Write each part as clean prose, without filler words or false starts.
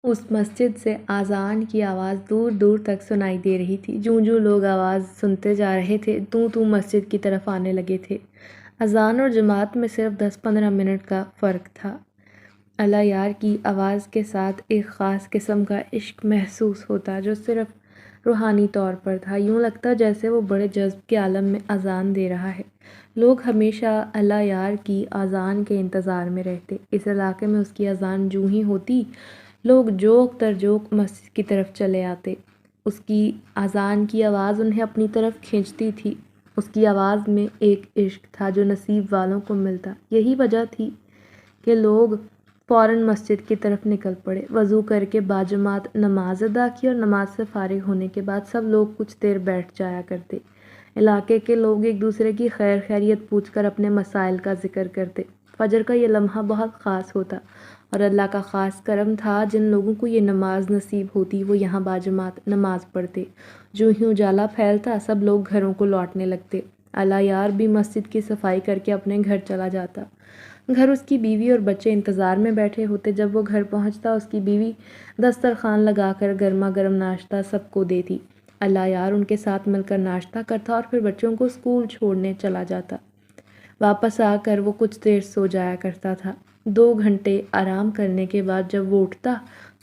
اس مسجد سے اذان کی آواز دور دور تک سنائی دے رہی تھی۔ جوں جوں لوگ آواز سنتے جا رہے تھے، توں توں مسجد کی طرف آنے لگے تھے۔ اذان اور جماعت میں صرف 10-15 منٹ کا فرق تھا۔ اللہ یار کی آواز کے ساتھ ایک خاص قسم کا عشق محسوس ہوتا جو صرف روحانی طور پر تھا۔ یوں لگتا جیسے وہ بڑے جذب کے عالم میں اذان دے رہا ہے۔ لوگ ہمیشہ اللہ یار کی اذان کے انتظار میں رہتے۔ اس علاقے میں اس کی اذان جوں ہی ہوتی، لوگ جوک تر جوک مسجد کی طرف چلے آتے۔ اس کی اذان کی آواز انہیں اپنی طرف کھینچتی تھی۔ اس کی آواز میں ایک عشق تھا جو نصیب والوں کو ملتا۔ یہی وجہ تھی کہ لوگ فوراً مسجد کی طرف نکل پڑے۔ وضو کر کے باجماعت نماز ادا کی اور نماز سے فارغ ہونے کے بعد سب لوگ کچھ دیر بیٹھ جایا کرتے۔ علاقے کے لوگ ایک دوسرے کی خیر خیریت پوچھ کر اپنے مسائل کا ذکر کرتے۔ فجر کا یہ لمحہ بہت خاص ہوتا اور اللہ کا خاص کرم تھا جن لوگوں کو یہ نماز نصیب ہوتی وہ یہاں باجماعت نماز پڑھتے۔ جو ہی اجالا پھیلتا سب لوگ گھروں کو لوٹنے لگتے۔ اللہ یار بھی مسجد کی صفائی کر کے اپنے گھر چلا جاتا۔ گھر اس کی بیوی اور بچے انتظار میں بیٹھے ہوتے۔ جب وہ گھر پہنچتا اس کی بیوی دسترخوان لگا کر گرما گرم ناشتہ سب کو دیتی۔ اللہ یار ان کے ساتھ مل کر ناشتہ کرتا اور پھر بچوں کو اسکول چھوڑنے چلا جاتا۔ واپس آ کر وہ کچھ دیر سو جایا کرتا تھا۔ 2 گھنٹے آرام کرنے کے بعد جب وہ اٹھتا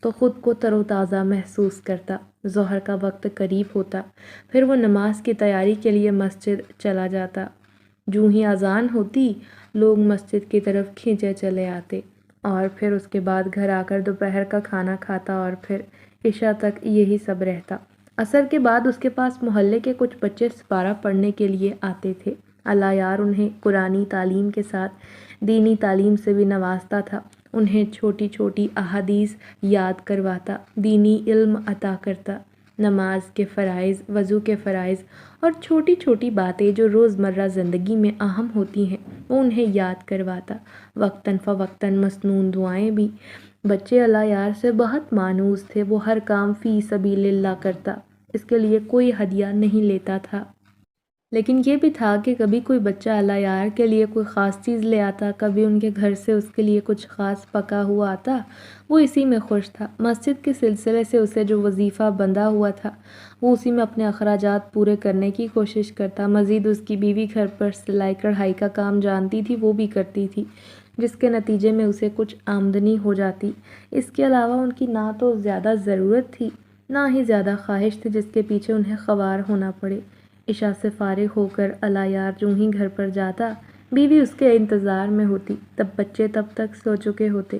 تو خود کو تر و تازہ محسوس کرتا۔ ظہر کا وقت قریب ہوتا، پھر وہ نماز کی تیاری کے لیے مسجد چلا جاتا۔ جوں ہی اذان ہوتی لوگ مسجد کی طرف کھینچے چلے آتے اور پھر اس کے بعد گھر آ کر دوپہر کا کھانا کھاتا اور پھر عشاء تک یہی سب رہتا۔ عصر کے بعد اس کے پاس محلے کے کچھ بچے سپارہ پڑھنے کے لیے آتے تھے۔ اللہ یار انہیں قرآنی تعلیم کے ساتھ دینی تعلیم سے بھی نوازتا تھا۔ انہیں چھوٹی چھوٹی احادیث یاد کرواتا، دینی علم عطا کرتا۔ نماز کے فرائض، وضو کے فرائض اور چھوٹی چھوٹی باتیں جو روزمرہ زندگی میں اہم ہوتی ہیں وہ انہیں یاد کرواتا۔ وقتاً فوقتاً مسنون دعائیں بھی۔ بچے اللہ یار سے بہت مانوس تھے۔ وہ ہر کام فی سبیل اللہ کرتا، اس کے لیے کوئی ہدیہ نہیں لیتا تھا۔ لیکن یہ بھی تھا کہ کبھی کوئی بچہ اللہ یار کے لیے کوئی خاص چیز لے آتا، کبھی ان کے گھر سے اس کے لیے کچھ خاص پکا ہوا آتا، وہ اسی میں خوش تھا۔ مسجد کے سلسلے سے اسے جو وظیفہ بندھا ہوا تھا وہ اسی میں اپنے اخراجات پورے کرنے کی کوشش کرتا۔ مزید اس کی بیوی گھر پر سلائی کڑھائی کا کام جانتی تھی، وہ بھی کرتی تھی، جس کے نتیجے میں اسے کچھ آمدنی ہو جاتی۔ اس کے علاوہ ان کی نہ تو زیادہ ضرورت تھی نہ ہی زیادہ خواہش تھی جس کے پیچھے انہیں خوار ہونا پڑے۔ عشاء سے فارغ ہو کر اللہ یار جوں ہی گھر پر جاتا بیوی اس کے انتظار میں ہوتی۔ تب بچے تب تک سو چکے ہوتے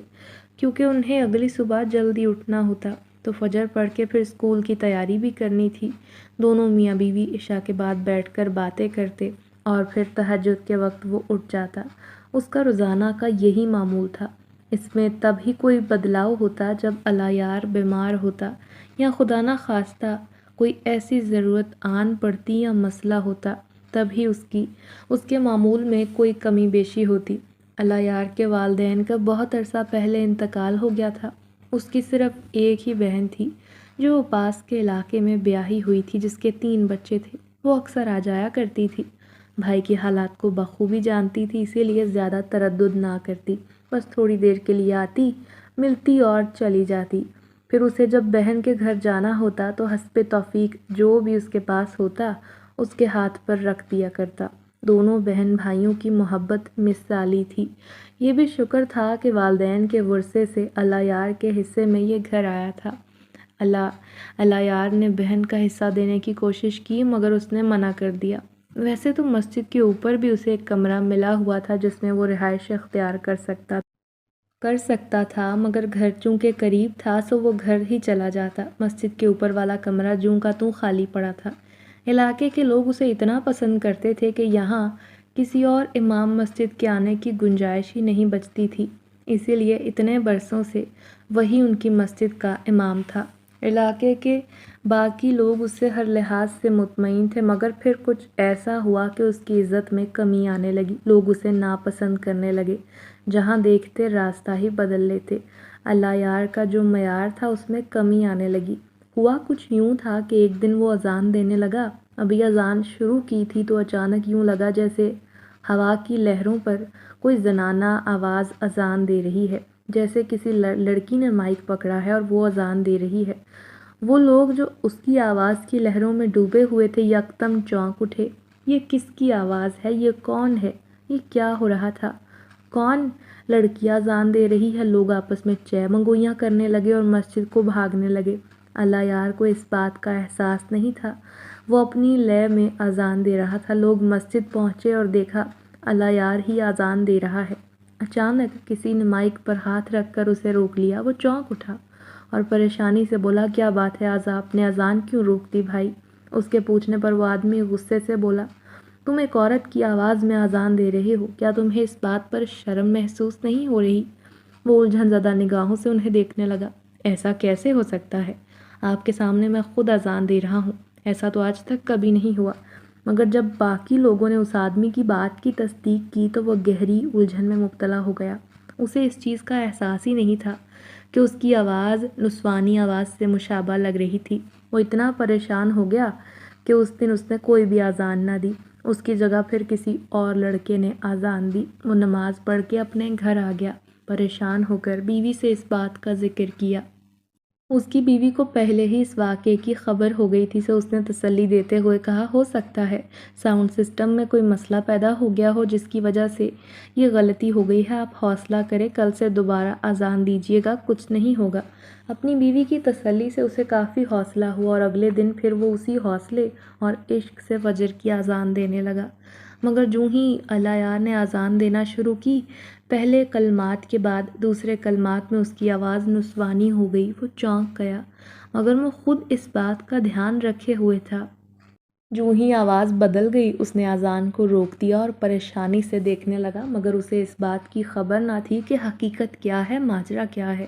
کیونکہ انہیں اگلی صبح جلدی اٹھنا ہوتا، تو فجر پڑھ کے پھر اسکول کی تیاری بھی کرنی تھی۔ دونوں میاں بیوی عشاء کے بعد بیٹھ کر باتیں کرتے اور پھر تہجد کے وقت وہ اٹھ جاتا۔ اس کا روزانہ کا یہی معمول تھا۔ اس میں تب ہی کوئی بدلاؤ ہوتا جب اللہ یار بیمار ہوتا یا خدا نہ خواستہ کوئی ایسی ضرورت آن پڑتی یا مسئلہ ہوتا، تب ہی اس کے معمول میں کوئی کمی بیشی ہوتی۔ اللہ یار کے والدین کا بہت عرصہ پہلے انتقال ہو گیا تھا۔ اس کی صرف ایک ہی بہن تھی جو پاس کے علاقے میں بیاہی ہوئی تھی، جس کے 3 بچے تھے۔ وہ اکثر آ جایا کرتی تھی۔ بھائی کی حالات کو بخوبی جانتی تھی، اسی لیے زیادہ تردد نہ کرتی، بس تھوڑی دیر کے لیے آتی، ملتی اور چلی جاتی۔ پھر اسے جب بہن کے گھر جانا ہوتا تو حسب توفیق جو بھی اس کے پاس ہوتا اس کے ہاتھ پر رکھ دیا کرتا۔ دونوں بہن بھائیوں کی محبت مثالی تھی۔ یہ بھی شکر تھا کہ والدین کے ورثے سے اللہ یار کے حصے میں یہ گھر آیا تھا۔ اللہ یار نے بہن کا حصہ دینے کی کوشش کی مگر اس نے منع کر دیا۔ ویسے تو مسجد کے اوپر بھی اسے ایک کمرہ ملا ہوا تھا جس میں وہ رہائش اختیار کر سکتا تھا مگر گھر چونکہ قریب تھا سو وہ گھر ہی چلا جاتا۔ مسجد کے اوپر والا کمرہ جوں کا توں خالی پڑا تھا۔ علاقے کے لوگ اسے اتنا پسند کرتے تھے کہ یہاں کسی اور امام مسجد کے آنے کی گنجائش ہی نہیں بچتی تھی، اسی لیے اتنے برسوں سے وہی ان کی مسجد کا امام تھا۔ علاقے کے باقی لوگ اس سے ہر لحاظ سے مطمئن تھے مگر پھر کچھ ایسا ہوا کہ اس کی عزت میں کمی آنے لگی۔ لوگ اسے ناپسند کرنے لگے، جہاں دیکھتے راستہ ہی بدل لیتے۔ اللہ یار کا جو معیار تھا اس میں کمی آنے لگی۔ ہوا کچھ یوں تھا کہ ایک دن وہ اذان دینے لگا۔ ابھی اذان شروع کی تھی تو اچانک یوں لگا جیسے ہوا کی لہروں پر کوئی زنانہ آواز اذان دے رہی ہے۔ جیسے کسی لڑکی نے مائک پکڑا ہے اور وہ اذان دے رہی ہے۔ وہ لوگ جو اس کی آواز کی لہروں میں ڈوبے ہوئے تھے یکدم چونک اٹھے۔ یہ کس کی آواز ہے؟ یہ کون ہے؟ یہ کیا ہو رہا تھا؟ کون لڑکی اذان دے رہی ہے؟ لوگ آپس میں چہ منگوئیاں کرنے لگے اور مسجد کو بھاگنے لگے۔ اللہ یار کو اس بات کا احساس نہیں تھا۔ وہ اپنی لے میں اذان دے رہا تھا۔ لوگ مسجد پہنچے اور دیکھا اللہ یار ہی اذان دے رہا ہے۔ اچانک کسی نے مائک پر ہاتھ رکھ کر اسے روک لیا۔ وہ چونک اٹھا اور پریشانی سے بولا، کیا بات ہے؟ آپ نے اذان کیوں روک دی بھائی؟ اس کے پوچھنے پر وہ آدمی غصے سے بولا، تم ایک عورت کی آواز میں اذان دے رہے ہو، کیا تمہیں اس بات پر شرم محسوس نہیں ہو رہی؟ وہ الجھن زدہ نگاہوں سے انہیں دیکھنے لگا۔ ایسا کیسے ہو سکتا ہے؟ آپ کے سامنے میں خود اذان دے رہا ہوں۔ ایسا تو آج تک کبھی نہیں ہوا۔ مگر جب باقی لوگوں نے اس آدمی کی بات کی تصدیق کی تو وہ گہری الجھن میں مبتلا ہو گیا۔ اسے اس چیز کا احساس ہی نہیں تھا کہ اس کی آواز نسوانی آواز سے مشابہ لگ رہی تھی۔ وہ اتنا پریشان ہو گیا کہ اس دن اس نے کوئی بھی اذان نہ دی۔ اس کی جگہ پھر کسی اور لڑکے نے اذان دی۔ وہ نماز پڑھ کے اپنے گھر آ گیا۔ پریشان ہو کر بیوی سے اس بات کا ذکر کیا۔ اس کی بیوی کو پہلے ہی اس واقعے کی خبر ہو گئی تھی، سو اس نے تسلی دیتے ہوئے کہا، ہو سکتا ہے ساؤنڈ سسٹم میں کوئی مسئلہ پیدا ہو گیا ہو جس کی وجہ سے یہ غلطی ہو گئی ہے۔ آپ حوصلہ کریں، کل سے دوبارہ اذان دیجیے گا، کچھ نہیں ہوگا۔ اپنی بیوی کی تسلی سے اسے کافی حوصلہ ہوا اور اگلے دن پھر وہ اسی حوصلے اور عشق سے فجر کی اذان دینے لگا۔ مگر جوں ہی اللہ یار نے اذان دینا شروع کی، پہلے کلمات کے بعد دوسرے کلمات میں اس کی آواز نسوانی ہو گئی۔ وہ چونک گیا، مگر وہ خود اس بات کا دھیان رکھے ہوئے تھا۔ جوں ہی آواز بدل گئی، اس نے اذان کو روک دیا اور پریشانی سے دیکھنے لگا، مگر اسے اس بات کی خبر نہ تھی کہ حقیقت کیا ہے، ماجرا کیا ہے۔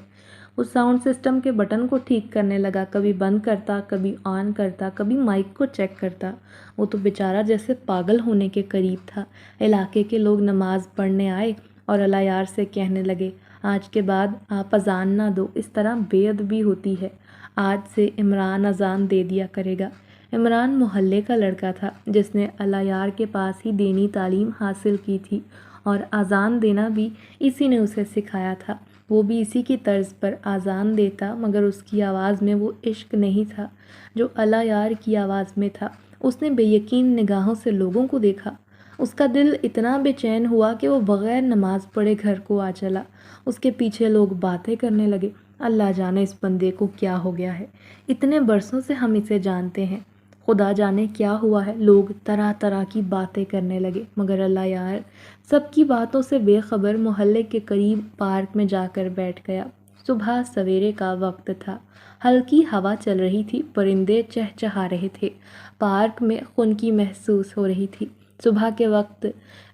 وہ ساؤنڈ سسٹم کے بٹن کو ٹھیک کرنے لگا، کبھی بند کرتا، کبھی آن کرتا، کبھی مائک کو چیک کرتا۔ وہ تو بیچارہ جیسے پاگل ہونے کے قریب تھا۔ علاقے کے لوگ نماز پڑھنے آئے اور اللہ یار سے کہنے لگے، آج کے بعد آپ اذان نہ دو، اس طرح بے ادبی ہوتی ہے۔ آج سے عمران اذان دے دیا کرے گا۔ عمران محلے کا لڑکا تھا جس نے اللہ یار کے پاس ہی دینی تعلیم حاصل کی تھی اور اذان دینا بھی اسی نے اسے سکھایا تھا۔ وہ بھی اسی کی طرز پر اذان دیتا، مگر اس کی آواز میں وہ عشق نہیں تھا جو اللہ یار کی آواز میں تھا۔ اس نے بے یقین نگاہوں سے لوگوں کو دیکھا۔ اس کا دل اتنا بے چین ہوا کہ وہ بغیر نماز پڑھے گھر کو آ چلا۔ اس کے پیچھے لوگ باتیں کرنے لگے، اللہ جانے اس بندے کو کیا ہو گیا ہے، اتنے برسوں سے ہم اسے جانتے ہیں، خدا جانے کیا ہوا ہے۔ لوگ طرح طرح کی باتیں کرنے لگے، مگر اللہ یار سب کی باتوں سے بے خبر محلے کے قریب پارک میں جا کر بیٹھ گیا۔ صبح سویرے کا وقت تھا، ہلکی ہوا چل رہی تھی، پرندے چہچہا رہے تھے، پارک میں خنکی محسوس ہو رہی تھی۔ صبح کے وقت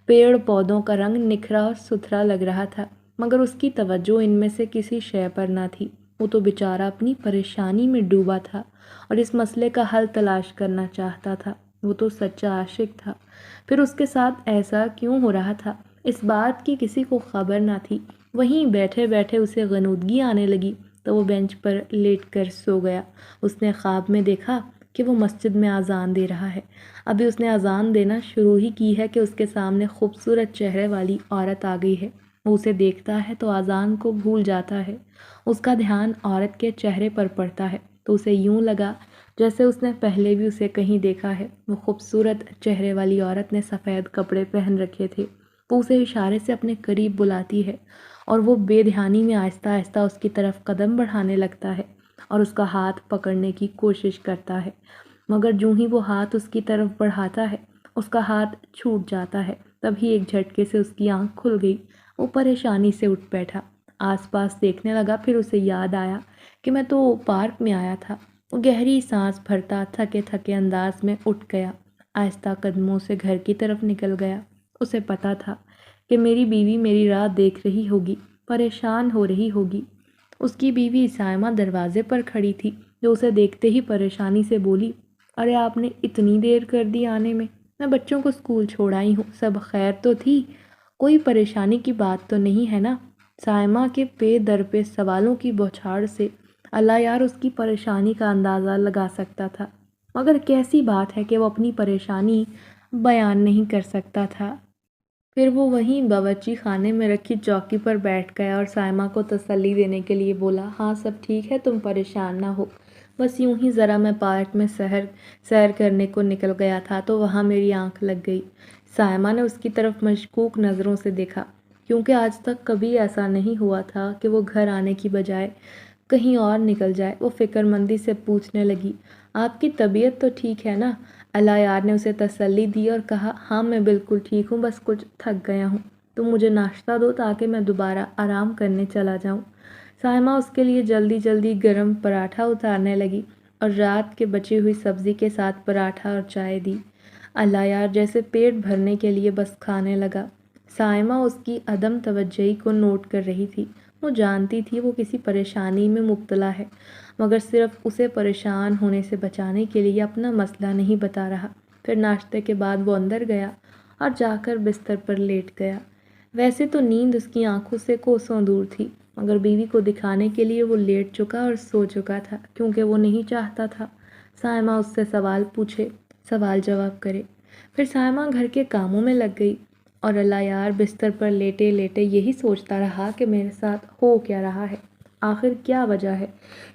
پیڑ پودوں کا رنگ نکھرا اور ستھرا لگ رہا تھا، مگر اس کی توجہ ان میں سے کسی شے پر نہ تھی۔ وہ تو بیچارہ اپنی پریشانی میں ڈوبا تھا اور اس مسئلے کا حل تلاش کرنا چاہتا تھا۔ وہ تو سچا عاشق تھا، پھر اس کے ساتھ ایسا کیوں ہو رہا تھا، اس بات کی کسی کو خبر نہ تھی۔ وہیں بیٹھے بیٹھے اسے غنودگی آنے لگی تو وہ بینچ پر لیٹ کر سو گیا۔ اس نے خواب میں دیکھا کہ وہ مسجد میں اذان دے رہا ہے۔ ابھی اس نے اذان دینا شروع ہی کی ہے کہ اس کے سامنے خوبصورت چہرے والی عورت آ گئی ہے۔ وہ اسے دیکھتا ہے تو اذان کو بھول جاتا ہے۔ اس کا دھیان عورت کے چہرے پر پڑتا ہے تو اسے یوں لگا جیسے اس نے پہلے بھی اسے کہیں دیکھا ہے۔ وہ خوبصورت چہرے والی عورت نے سفید کپڑے پہن رکھے تھے۔ وہ اسے اشارے سے اپنے قریب بلاتی ہے اور وہ بے دھیانی میں آہستہ آہستہ اس کی طرف قدم بڑھانے لگتا ہے اور اس کا ہاتھ پکڑنے کی کوشش کرتا ہے، مگر جوں ہی وہ ہاتھ اس کی طرف بڑھاتا ہے اس کا ہاتھ چھوٹ جاتا ہے۔ تبھی ایک جھٹکے سے اس کی آنکھ کھل گئی۔ وہ پریشانی سے اٹھ بیٹھا، آس پاس دیکھنے لگا، پھر اسے یاد آیا کہ میں تو پارک میں آیا تھا۔ وہ گہری سانس بھرتا تھکے تھکے انداز میں اٹھ گیا، آہستہ قدموں سے گھر کی طرف نکل گیا۔ اسے پتہ تھا کہ میری بیوی میری راہ دیکھ رہی ہوگی، پریشان ہو رہی ہوگی۔ اس کی بیوی سائمہ دروازے پر کھڑی تھی جو اسے دیکھتے ہی پریشانی سے بولی، ارے آپ نے اتنی دیر کر دی آنے میں بچوں کو اسکول چھوڑ آئی ہوں، سب خیر تو تھی، کوئی پریشانی کی بات تو نہیں ہے نا؟ سائمہ کے پے در پہ سوالوں کی بوچھاڑ سے اللہ یار اس کی پریشانی کا اندازہ لگا سکتا تھا، مگر کیسی بات ہے کہ وہ اپنی پریشانی بیان نہیں کر سکتا تھا۔ پھر وہ وہیں باورچی خانے میں رکھی چوکی پر بیٹھ گیا اور سائمہ کو تسلی دینے کے لیے بولا، ہاں سب ٹھیک ہے، تم پریشان نہ ہو، بس یوں ہی ذرا میں پارک میں سیر کرنے کو نکل گیا تھا تو وہاں میری آنکھ لگ گئی۔ سائمہ نے اس کی طرف مشکوک نظروں سے دیکھا، کیونکہ آج تک کبھی ایسا نہیں ہوا تھا کہ وہ گھر آنے کی بجائے کہیں اور نکل جائے۔ وہ فکر مندی سے پوچھنے لگی، آپ کی طبیعت تو ٹھیک ہے نا؟ الایار نے اسے تسلی دی اور کہا، ہاں میں بالکل ٹھیک ہوں، بس کچھ تھک گیا ہوں، تم مجھے ناشتہ دو تاکہ میں دوبارہ آرام کرنے چلا جاؤں۔ سائمہ اس کے لیے جلدی جلدی گرم پراٹھا اتارنے لگی اور رات کے بچی ہوئی سبزی کے ساتھ پراٹھا اور چائے دی۔ الایار جیسے پیٹ بھرنے کے لیے بس کھانے لگا۔ سائمہ اس کی عدم توجہی کو نوٹ کر رہی تھی۔ وہ جانتی تھی وہ کسی پریشانی میں مبتلا ہے، مگر صرف اسے پریشان ہونے سے بچانے کے لیے اپنا مسئلہ نہیں بتا رہا۔ پھر ناشتے کے بعد وہ اندر گیا اور جا کر بستر پر لیٹ گیا۔ ویسے تو نیند اس کی آنکھوں سے کوسوں دور تھی، مگر بیوی کو دکھانے کے لیے وہ لیٹ چکا اور سو چکا تھا، کیونکہ وہ نہیں چاہتا تھا سائمہ اس سے سوال پوچھے، سوال جواب کرے۔ پھر سائمہ گھر کے کاموں میں لگ گئی اور الایار بستر پر لیٹے لیٹے یہی سوچتا رہا کہ میرے ساتھ ہو کیا رہا ہے، آخر کیا وجہ ہے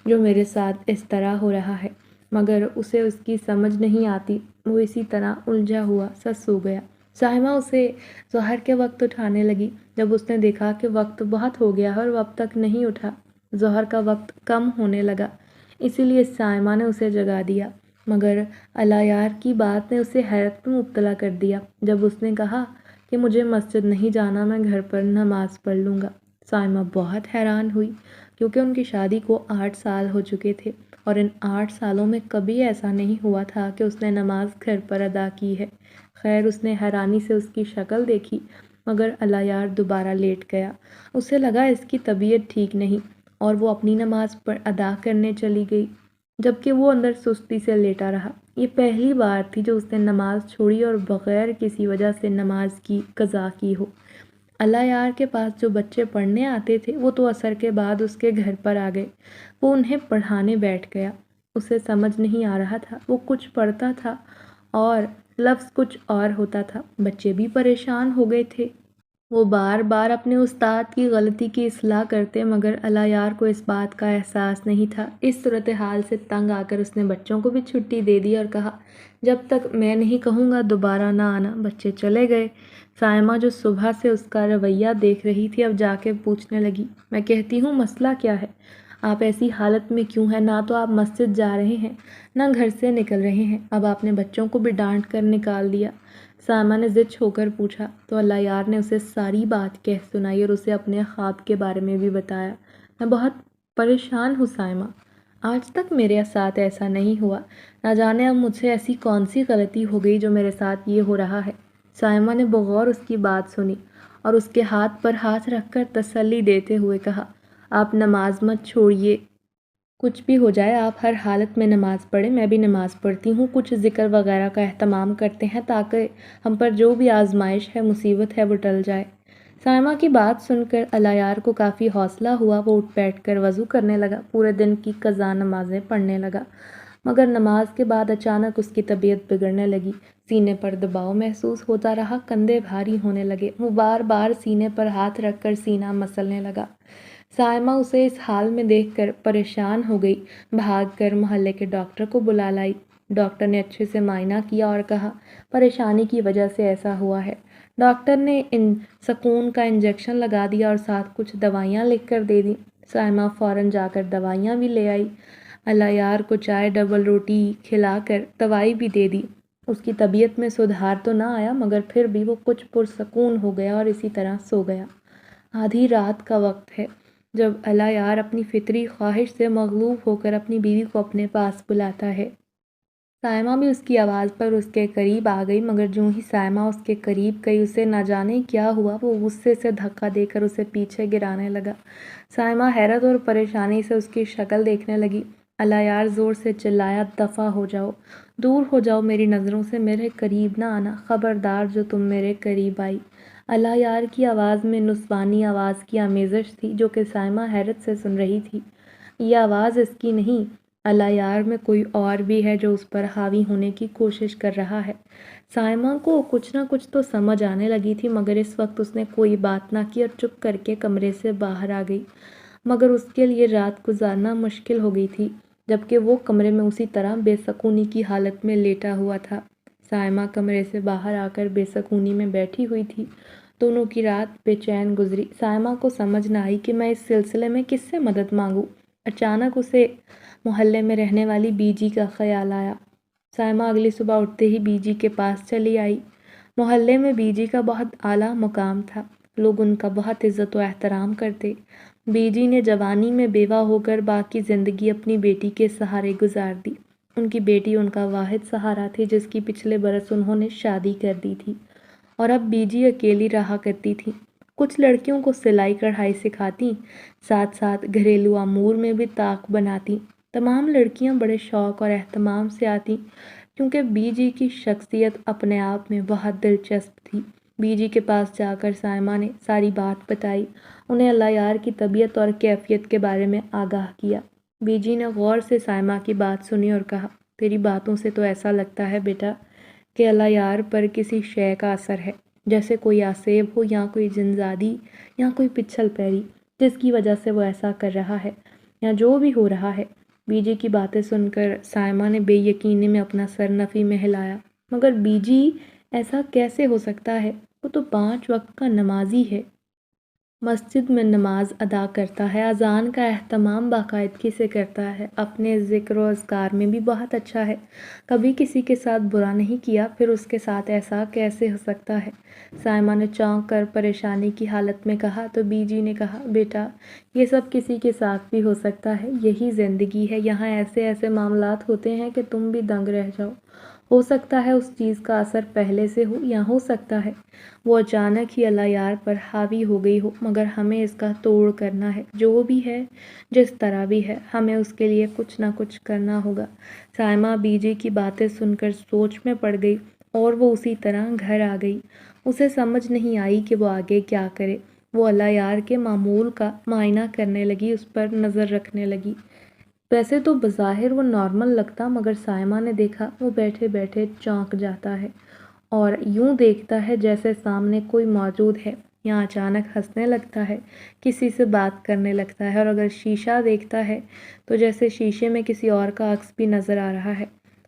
جو میرے ساتھ اس طرح ہو رہا ہے، مگر اسے اس کی سمجھ نہیں آتی۔ وہ اسی طرح الجھا ہوا سا سو گیا۔ سائمہ اسے ظہر کے وقت اٹھانے لگی۔ جب اس نے دیکھا کہ وقت بہت ہو گیا ہے اور وہ اب تک نہیں اٹھا، ظہر کا وقت کم ہونے لگا، اسی لیے سائمہ نے اسے جگا دیا، مگر الایار کی بات نے اسے حیرت میں مبتلا کر دیا جب اس نے کہا کہ مجھے مسجد نہیں جانا، میں گھر پر نماز پڑھ لوں گا۔ سائمہ بہت حیران ہوئی، کیونکہ ان کی شادی کو 8 سال ہو چکے تھے اور ان 8 سالوں میں کبھی ایسا نہیں ہوا تھا کہ اس نے نماز گھر پر ادا کی ہے۔ خیر، اس نے حیرانی سے اس کی شکل دیکھی، مگر الایار دوبارہ لیٹ گیا۔ اسے لگا اس کی طبیعت ٹھیک نہیں اور وہ اپنی نماز ادا کرنے چلی گئی، جبکہ وہ اندر سستی سے لیٹا رہا۔ یہ پہلی بار تھی جو اس نے نماز چھوڑی اور بغیر کسی وجہ سے نماز کی قضا کی ہو۔ الایار کے پاس جو بچے پڑھنے آتے تھے وہ تو عصر کے بعد اس کے گھر پر آ گئے۔ وہ انہیں پڑھانے بیٹھ گیا۔ اسے سمجھ نہیں آ رہا تھا، وہ کچھ پڑھتا تھا اور لفظ کچھ اور ہوتا تھا۔ بچے بھی پریشان ہو گئے تھے۔ وہ بار بار اپنے استاد کی غلطی کی اصلاح کرتے، مگر الایار کو اس بات کا احساس نہیں تھا۔ اس صورتحال سے تنگ آ کر اس نے بچوں کو بھی چھٹی دے دی اور کہا، جب تک میں نہیں کہوں گا دوبارہ نہ آنا۔ بچے چلے گئے۔ سائمہ جو صبح سے اس کا رویہ دیکھ رہی تھی، اب جا کے پوچھنے لگی، میں کہتی ہوں مسئلہ کیا ہے؟ آپ ایسی حالت میں کیوں ہیں؟ نہ تو آپ مسجد جا رہے ہیں، نہ گھر سے نکل رہے ہیں، اب آپ نے بچوں کو بھی ڈانٹ کر نکال دیا۔ سائمہ نے ضد ہو کر پوچھا تو الایار نے اسے ساری بات کہہ سنائی اور اسے اپنے خواب کے بارے میں بھی بتایا۔ میں بہت پریشان ہوں سائمہ، آج تک میرے ساتھ ایسا نہیں ہوا، نہ جانے اب مجھ سے ایسی کون سی غلطی ہو گئی جو میرے ساتھ یہ ہو رہا ہے۔ سائمہ نے بغور اس کی بات سنی اور اس کے ہاتھ پر ہاتھ رکھ کر تسلی دیتے ہوئے کہا، آپ نماز مت چھوڑیے، کچھ بھی ہو جائے آپ ہر حالت میں نماز پڑھیں، میں بھی نماز پڑھتی ہوں، کچھ ذکر وغیرہ کا اہتمام کرتے ہیں تاکہ ہم پر جو بھی آزمائش ہے، مصیبت ہے، وہ ٹل جائے۔ سائمہ کی بات سن کر الایار کو کافی حوصلہ ہوا۔ وہ اٹھ بیٹھ کر وضو کرنے لگا، پورے دن کی قضا نمازیں پڑھنے لگا، مگر نماز کے بعد اچانک اس کی طبیعت بگڑنے لگی۔ سینے پر دباؤ محسوس ہوتا رہا، کندھے بھاری ہونے لگے۔ وہ بار بار سینے پر ہاتھ رکھ کر سینہ مسلنے لگا۔ سائمہ اسے اس حال میں دیکھ کر پریشان ہو گئی، بھاگ کر محلے کے ڈاکٹر کو بلا لائی۔ ڈاکٹر نے اچھے سے معائنہ کیا اور کہا، پریشانی کی وجہ سے ایسا ہوا ہے۔ ڈاکٹر نے سکون کا انجیکشن لگا دیا اور ساتھ کچھ دوائیاں لکھ کر دے دیں۔ سائمہ فوراً جا کر دوائیاں بھی لے آئی۔ الایار کو چائے ڈبل روٹی کھلا کر دوائی بھی دے دی۔ اس کی طبیعت میں سدھار تو نہ آیا، مگر پھر بھی وہ کچھ پرسکون ہو گیا اور اسی طرح سو گیا۔ آدھی رات کا وقت ہے جب الایار اپنی فطری خواہش سے مغلوب ہو کر اپنی بیوی کو اپنے پاس بلاتا ہے۔ سائمہ بھی اس کی آواز پر اس کے قریب آ گئی، مگر جوں ہی سائمہ اس کے قریب گئی، اسے نہ جانے کیا ہوا، وہ غصے سے دھکا دے کر اسے پیچھے گرانے لگا۔ سائمہ حیرت اور پریشانی سے اس کی شکل دیکھنے لگی۔ الایار زور سے چلایا، دفع ہو جاؤ، دور ہو جاؤ میری نظروں سے، میرے قریب نہ آنا، خبردار جو تم میرے قریب آئی۔ الایار کی آواز میں نسوانی آواز کی آمیزش تھی جو کہ سائمہ حیرت سے سن رہی تھی۔ یہ آواز اس کی نہیں اللہ یار میں کوئی اور بھی ہے جو اس پر حاوی ہونے کی کوشش کر رہا ہے۔ سائمہ کو کچھ نہ کچھ تو سمجھ آنے لگی تھی، مگر اس وقت اس نے کوئی بات نہ کی اور چپ کر کے کمرے سے باہر آ گئی۔ مگر اس کے لیے رات گزارنا مشکل ہو گئی تھی، جبکہ وہ کمرے میں اسی طرح بے سکونی کی حالت میں لیٹا ہوا تھا۔ سائمہ کمرے سے باہر آ کر بے سکونی میں بیٹھی ہوئی تھی۔ دونوں کی رات بے چین گزری۔ سائمہ کو سمجھ نہ آئی کہ میں اس سلسلے میں کس سے مدد مانگوں۔ اچانک اسے محلے میں رہنے والی بی جی کا خیال آیا۔ سائمہ اگلی صبح اٹھتے ہی بی جی کے پاس چلی آئی۔ محلے میں بی جی کا بہت اعلیٰ مقام تھا، لوگ ان کا بہت عزت و احترام کرتے۔ بی جی نے جوانی میں بیوہ ہو کر باقی زندگی اپنی بیٹی کے سہارے گزار دی۔ ان کی بیٹی ان کا واحد سہارا تھی، جس کی پچھلے برس انہوں نے شادی کر دی تھی، اور اب بی جی اکیلی رہا کرتی تھی۔ کچھ لڑکیوں کو سلائی کڑھائی سکھاتی، ساتھ ساتھ گھریلو امور میں بھی طاق بناتی۔ تمام لڑکیاں بڑے شوق اور اہتمام سے آتیں، کیونکہ بی جی کی شخصیت اپنے آپ میں بہت دلچسپ تھی۔ بی جی کے پاس جا کر سائمہ نے ساری بات بتائی، انہیں اللہ یار کی طبیعت اور کیفیت کے بارے میں آگاہ کیا۔ بی جی نے غور سے سائمہ کی بات سنی اور کہا، تیری باتوں سے تو ایسا لگتا ہے بیٹا کہ اللہ یار پر کسی شے کا اثر ہے، جیسے کوئی آسیب ہو یا کوئی جنزادی یا کوئی پچھل پیری، جس کی وجہ سے وہ ایسا کر رہا ہے یا جو بھی ہو رہا ہے۔ بی جی کی باتیں سن کر سائمہ نے بے یقینی میں اپنا سر نفی میں ہلایا۔ مگر بی جی، ایسا کیسے ہو سکتا ہے؟ وہ تو 5 وقت کا نمازی ہے، مسجد میں نماز ادا کرتا ہے، اذان کا اہتمام باقاعدگی سے کرتا ہے، اپنے ذکر و اذکار میں بھی بہت اچھا ہے، کبھی کسی کے ساتھ برا نہیں کیا، پھر اس کے ساتھ ایسا کیسے ہو سکتا ہے؟ سائمہ نے چونک کر پریشانی کی حالت میں کہا تو بی جی نے کہا، بیٹا یہ سب کسی کے ساتھ بھی ہو سکتا ہے، یہی زندگی ہے، یہاں ایسے ایسے معاملات ہوتے ہیں کہ تم بھی دنگ رہ جاؤ۔ ہو سکتا ہے اس چیز کا اثر پہلے سے ہو، یا ہو سکتا ہے وہ اچانک ہی اللہ یار پر حاوی ہو گئی ہو، مگر ہمیں اس کا توڑ کرنا ہے، جو بھی ہے، جس طرح بھی ہے، ہمیں اس کے لیے کچھ نہ کچھ کرنا ہوگا۔ سائمہ بی جی کی باتیں سن کر سوچ میں پڑ گئی اور وہ اسی طرح گھر آ گئی۔ اسے سمجھ نہیں آئی کہ وہ آگے کیا کرے۔ وہ اللہ یار کے معمول کا معائنہ کرنے لگی، اس پر نظر رکھنے لگی۔ ویسے تو بظاہر وہ نارمل لگتا، مگر سائمہ نے دیکھا وہ بیٹھے بیٹھے چونک جاتا ہے اور یوں دیکھتا ہے جیسے سامنے کوئی موجود ہے، یا اچانک ہنسنے لگتا ہے، کسی سے بات کرنے لگتا ہے، اور اگر شیشہ دیکھتا ہے تو جیسے شیشے میں کسی اور کا عکس بھی نظر آ رہا ہے۔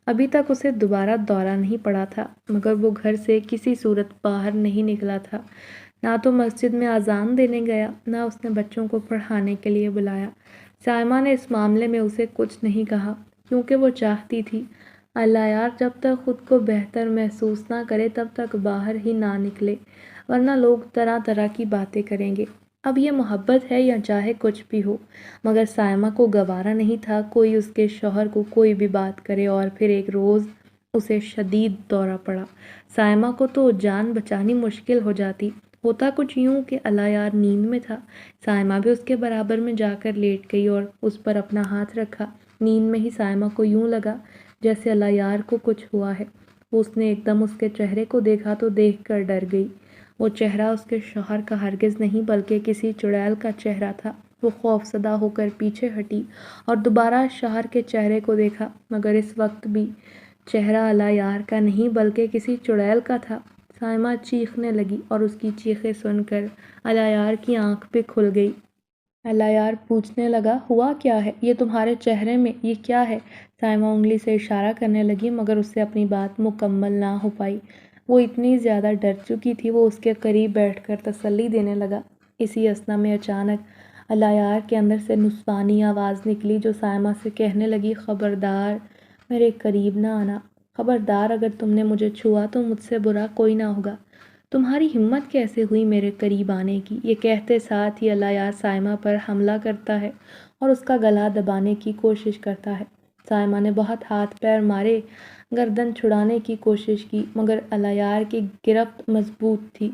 ابھی تک اسے دوبارہ دورہ نہیں پڑا تھا، مگر وہ گھر سے کسی صورت باہر نہیں نکلا تھا، نہ تو مسجد میں اذان دینے گیا، نہ اس نے بچوں کو پڑھانے کے لیے بلایا۔ سائمہ نے اس معاملے میں اسے کچھ نہیں کہا، کیونکہ وہ چاہتی تھی اللہ یار جب تک خود کو بہتر محسوس نہ کرے تب تک باہر ہی نہ نکلے، ورنہ لوگ طرح طرح کی باتیں کریں گے۔ اب یہ محبت ہے یا چاہے کچھ بھی ہو، مگر سائمہ کو گوارا نہیں تھا کوئی اس کے شوہر کو کوئی بھی بات کرے، اور پھر ایک روز اسے شدید دورہ پڑا۔ سائمہ کو تو جان بچانی مشکل ہو جاتی۔ ہوتا کچھ یوں کہ اللہ یار نیند میں تھا، سائمہ بھی اس کے برابر میں جا کر لیٹ گئی اور اس پر اپنا ہاتھ رکھا۔ نیند میں ہی سائمہ کو یوں لگا جیسے اللہ یار کو کچھ ہوا ہے۔ اس نے ایک دم اس کے چہرے کو دیکھا تو دیکھ کر ڈر گئی۔ وہ چہرہ اس کے شوہر کا ہرگز نہیں بلکہ کسی چڑیل کا چہرہ تھا۔ وہ خوفزدہ ہو کر پیچھے ہٹی اور دوبارہ شوہر کے چہرے کو دیکھا، مگر اس وقت بھی چہرہ اللہ یار کا نہیں بلکہ کسی چڑیل کا تھا۔ سائمہ چیخنے لگی اور اس کی چیخیں سن کر اللہ یار کی آنکھ بھی کھل گئی۔ اللہ یار پوچھنے لگا، ہوا کیا ہے؟ یہ تمہارے چہرے میں یہ کیا ہے؟ سائمہ انگلی سے اشارہ کرنے لگی، مگر اس سے اپنی بات مکمل نہ ہو پائی۔ وہ اتنی زیادہ ڈر چکی تھی، وہ اس کے قریب بیٹھ کر تسلی دینے لگا۔ اسی اثنا میں اچانک اللہ یار کے اندر سے نسوانی آواز نکلی جو سائمہ سے کہنے لگی، خبردار میرے قریب نہ آنا، خبردار اگر تم نے مجھے چھوا تو مجھ سے برا کوئی نہ ہوگا، تمہاری ہمت کیسے ہوئی میرے قریب آنے کی؟ یہ کہتے ساتھ ہی اللہ یار سائمہ پر حملہ کرتا ہے اور اس کا گلا دبانے کی کوشش کرتا ہے۔ سائمہ نے بہت ہاتھ پیر مارے، گردن چھڑانے کی کوشش کی، مگر اللہ یار کی گرفت مضبوط تھی۔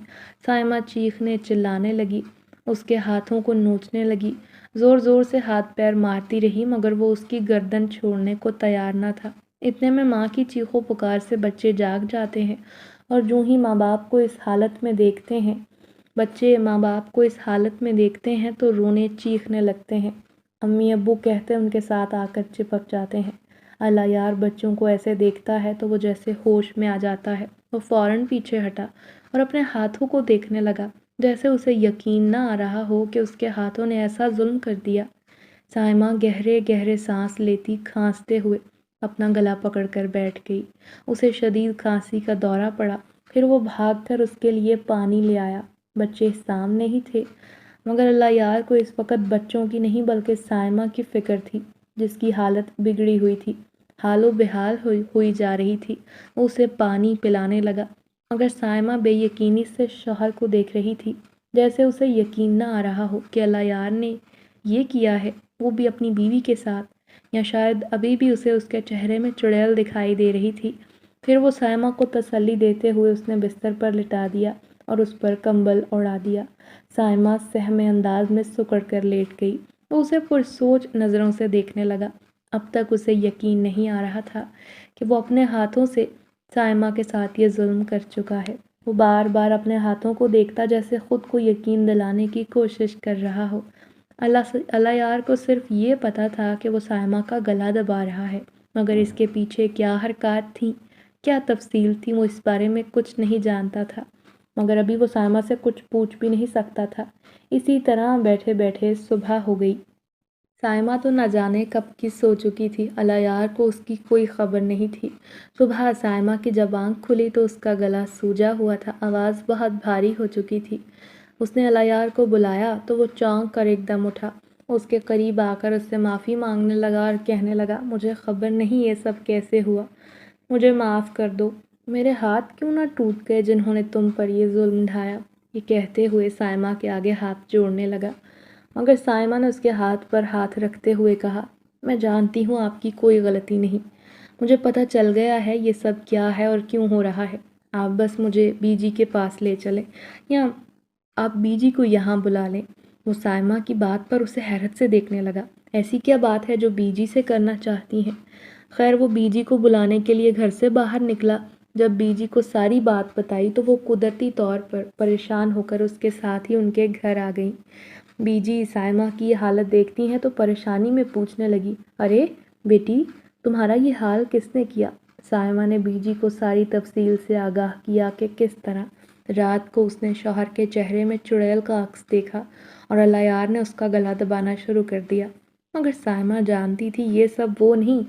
سائمہ چیخنے چلانے لگی، اس کے ہاتھوں کو نوچنے لگی، زور زور سے ہاتھ پیر مارتی رہی، مگر وہ اس کی گردن چھوڑنے کو تیار نہ تھا۔ اتنے میں ماں کی چیخو پکار سے بچے جاگ جاتے ہیں، اور جوں ہی ماں باپ کو اس حالت میں دیکھتے ہیں، بچے ماں باپ کو اس حالت میں دیکھتے ہیں تو رونے چیخنے لگتے ہیں۔ امی ابو کہتے ان کے ساتھ آ کر چپک جاتے ہیں۔ اللہ یار بچوں کو ایسے دیکھتا ہے تو وہ جیسے ہوش میں آ جاتا ہے۔ وہ فوراً پیچھے ہٹا اور اپنے ہاتھوں کو دیکھنے لگا، جیسے اسے یقین نہ آ رہا ہو کہ اس کے ہاتھوں نے ایسا ظلم کر دیا۔ سائمہ گہرے گہرے سانس لیتی کھانستے ہوئے اپنا گلا پکڑ کر بیٹھ گئی۔ اسے شدید کھانسی کا دورہ پڑا۔ پھر وہ بھاگ کر اس کے لیے پانی لے آیا۔ بچے سامنے ہی تھے، مگر اللہ یار کو اس وقت بچوں کی نہیں بلکہ سائمہ کی فکر تھی، جس کی حالت بگڑی ہوئی تھی، حال و بحال ہوئی جا رہی تھی۔ وہ اسے پانی پلانے لگا، مگر سائمہ بے یقینی سے شوہر کو دیکھ رہی تھی، جیسے اسے یقین نہ آ رہا ہو کہ اللہ یار نے یہ کیا ہے، وہ بھی اپنی بیوی کے ساتھ، یا شاید ابھی بھی اسے اس کے چہرے میں چڑیل دکھائی دے رہی تھی۔ پھر وہ سائمہ کو تسلی دیتے ہوئے اس نے بستر پر لٹا دیا اور اس پر کمبل اڑا دیا۔ سائمہ سہمے انداز میں سکڑ کر لیٹ گئی۔ وہ اسے پرسوچ نظروں سے دیکھنے لگا۔ اب تک اسے یقین نہیں آ رہا تھا کہ وہ اپنے ہاتھوں سے سائمہ کے ساتھ یہ ظلم کر چکا ہے۔ وہ بار بار اپنے ہاتھوں کو دیکھتا جیسے خود کو یقین دلانے کی کوشش کر رہا ہو۔ اللہ یار کو صرف یہ پتا تھا کہ وہ سائمہ کا گلا دبا رہا ہے، مگر اس کے پیچھے کیا حرکات تھیں، کیا تفصیل تھی، وہ اس بارے میں کچھ نہیں جانتا تھا، مگر ابھی وہ سائمہ سے کچھ پوچھ بھی نہیں سکتا تھا۔ اسی طرح بیٹھے بیٹھے صبح ہو گئی۔ سائمہ تو نہ جانے کب کی سو چکی تھی، اللہ یار کو اس کی کوئی خبر نہیں تھی۔ صبح سائمہ کی جب آنکھ کھلی تو اس کا گلا سوجا ہوا تھا، آواز بہت بھاری ہو چکی تھی۔ اس نے اللہ یار کو بلایا تو وہ چونک کر ایک دم اٹھا، اس کے قریب آ کر اس سے معافی مانگنے لگا اور کہنے لگا، مجھے خبر نہیں یہ سب کیسے ہوا، مجھے معاف کر دو، میرے ہاتھ کیوں نہ ٹوٹ گئے جنہوں نے تم پر یہ ظلم ڈھایا۔ یہ کہتے ہوئے سائمہ کے آگے ہاتھ جوڑنے لگا، مگر سائمہ نے اس کے ہاتھ پر ہاتھ رکھتے ہوئے کہا، میں جانتی ہوں آپ کی کوئی غلطی نہیں، مجھے پتہ چل گیا ہے یہ سب کیا ہے اور کیوں ہو رہا ہے۔ آپ بس مجھے بی جی کے پاس لے چلیں، یا آپ بی جی کو یہاں بلا لیں۔ وہ سائمہ کی بات پر اسے حیرت سے دیکھنے لگا۔ ایسی کیا بات ہے جو بی جی سے کرنا چاہتی ہیں؟ خیر وہ بی جی کو بلانے کے لیے گھر سے باہر نکلا۔ جب بی جی کو ساری بات بتائی تو وہ قدرتی طور پر پریشان ہو کر اس کے ساتھ ہی ان کے گھر آ گئیں۔ بی جی سائمہ کی یہ حالت دیکھتی ہیں تو پریشانی میں پوچھنے لگی، ارے بیٹی، تمہارا یہ حال کس نے کیا؟ سائمہ نے بی جی کو ساری تفصیل سے آگاہ کیا کہ کس طرح رات کو اس نے شوہر کے چہرے میں چڑیل کا عکس دیکھا اور اللہ یار نے اس کا گلا دبانا شروع کر دیا، مگر سائمہ جانتی تھی یہ سب وہ نہیں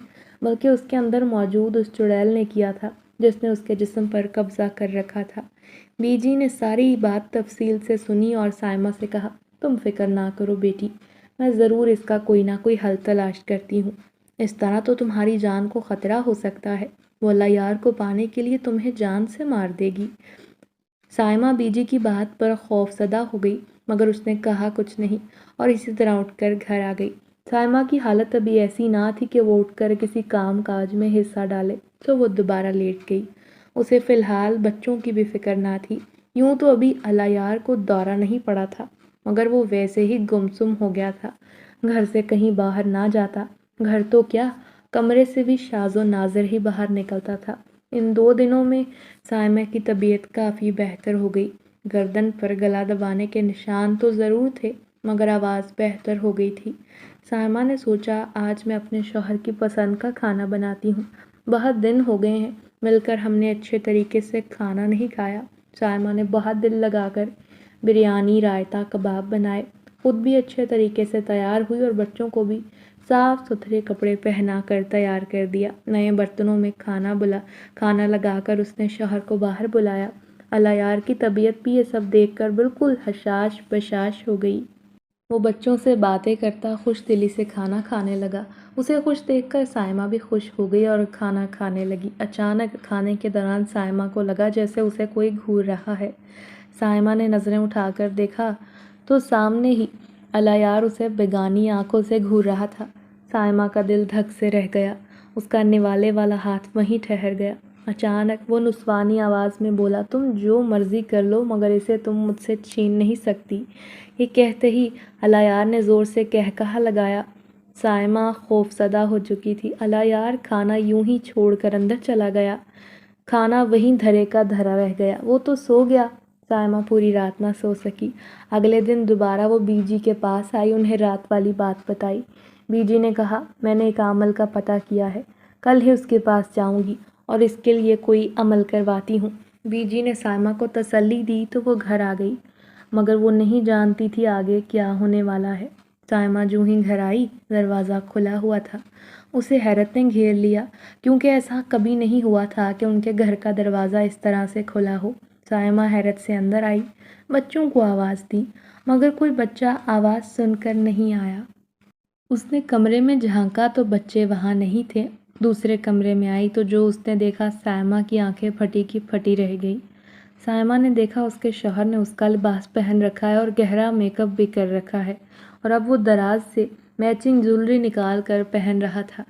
بلکہ اس کے اندر موجود اس چڑیل نے کیا تھا جس نے اس کے جسم پر قبضہ کر رکھا تھا۔ بی جی نے ساری بات تفصیل سے سنی اور سائمہ سے کہا، تم فکر نہ کرو بیٹی، میں ضرور اس کا کوئی نہ کوئی حل تلاش کرتی ہوں، اس طرح تو تمہاری جان کو خطرہ ہو سکتا ہے، وہ اللہ یار کو پانے کے لیے تمہیں جان سے مار دے گی۔ سائمہ بی جی کی بات پر خوف زدہ ہو گئی، مگر اس نے کہا کچھ نہیں اور اسی طرح اٹھ کر گھر آ گئی۔ سائمہ کی حالت ابھی ایسی نہ تھی کہ وہ اٹھ کر کسی کام کاج میں حصہ ڈالے، تو وہ دوبارہ لیٹ گئی۔ اسے فی الحال بچوں کی بھی فکر نہ تھی۔ یوں تو ابھی اللہ یار کو دورہ نہیں پڑا تھا، مگر وہ ویسے ہی گمسم ہو گیا تھا، گھر سے کہیں باہر نہ جاتا، گھر تو کیا کمرے سے بھی شاذ و نادر ہی باہر نکلتا تھا۔ ان 2 دنوں میں سائمہ کی طبیعت کافی بہتر ہو گئی۔ گردن پر گلا دبانے کے نشان تو ضرور تھے، مگر آواز بہتر ہو گئی تھی۔ سائمہ نے سوچا، آج میں اپنے شوہر کی پسند کا کھانا بناتی ہوں، بہت دن ہو گئے ہیں مل کر ہم نے اچھے طریقے سے کھانا نہیں کھایا۔ سائمہ نے بہت دل لگا کر بریانی، رائتہ، کباب بنائے، خود بھی اچھے طریقے سے تیار ہوئی اور بچوں کو بھی صاف ستھرے کپڑے پہنا کر تیار کر دیا۔ نئے برتنوں میں کھانا لگا کر اس نے شوہر کو باہر بلایا۔ اللہ یار کی طبیعت بھی یہ سب دیکھ کر بالکل حشاش بشاش ہو گئی۔ وہ بچوں سے باتیں کرتا خوش دلی سے کھانا کھانے لگا۔ اسے خوش دیکھ کر سائمہ بھی خوش ہو گئی اور کھانا کھانے لگی۔ اچانک کھانے کے دوران سائمہ کو لگا جیسے اسے کوئی گھور رہا ہے۔ سائمہ نے نظریں اٹھا کر دیکھا تو سامنے ہی اللہ یار اسے بیگانی آنکھوں سے گھور رہا تھا۔ سائمہ کا دل دھک سے رہ گیا، اس کا نوالے والا ہاتھ وہیں ٹھہر گیا۔ اچانک وہ نسوانی آواز میں بولا، تم جو مرضی کر لو مگر اسے تم مجھ سے چھین نہیں سکتی۔ یہ کہتے ہی اللہ یار نے زور سے کہا لگایا۔ سائمہ خوف زدہ ہو چکی تھی۔ اللہ یار کھانا یوں ہی چھوڑ کر اندر چلا گیا۔ کھانا وہیں دھرے کا دھرا رہ گیا۔ وہ تو سو گیا، سائمہ پوری رات نہ سو سکی۔ اگلے دن دوبارہ وہ بی جی کے پاس آئی، انہیں رات والی بات بتائی۔ بی جی نے کہا، میں نے ایک عامل کا پتہ کیا ہے، کل ہی اس کے پاس جاؤں گی اور اس کے لیے کوئی عمل کرواتی ہوں۔ بی جی نے سائمہ کو تسلی دی تو وہ گھر آ گئی، مگر وہ نہیں جانتی تھی آگے کیا ہونے والا ہے۔ سائمہ جو ہی گھر آئی، دروازہ کھلا ہوا تھا۔ اسے حیرت نے گھیر لیا، کیونکہ ایسا کبھی نہیں ہوا تھا کہ ان کے گھر کا دروازہ اس طرح سے کھلا ہو۔ سائمہ حیرت سے اندر آئی، بچوں کو آواز دی، مگر کوئی بچہ آواز سن کر نہیں آیا۔ اس نے کمرے میں جھانکا تو بچے وہاں نہیں تھے۔ دوسرے کمرے میں آئی تو جو اس نے دیکھا، سائمہ کی آنکھیں پھٹی کی پھٹی رہ گئی۔ سائمہ نے دیکھا اس کے شوہر نے اس کا لباس پہن رکھا ہے اور گہرا میک اپ بھی کر رکھا ہے، اور اب وہ دراز سے میچنگ جولری نکال کر پہن رہا تھا۔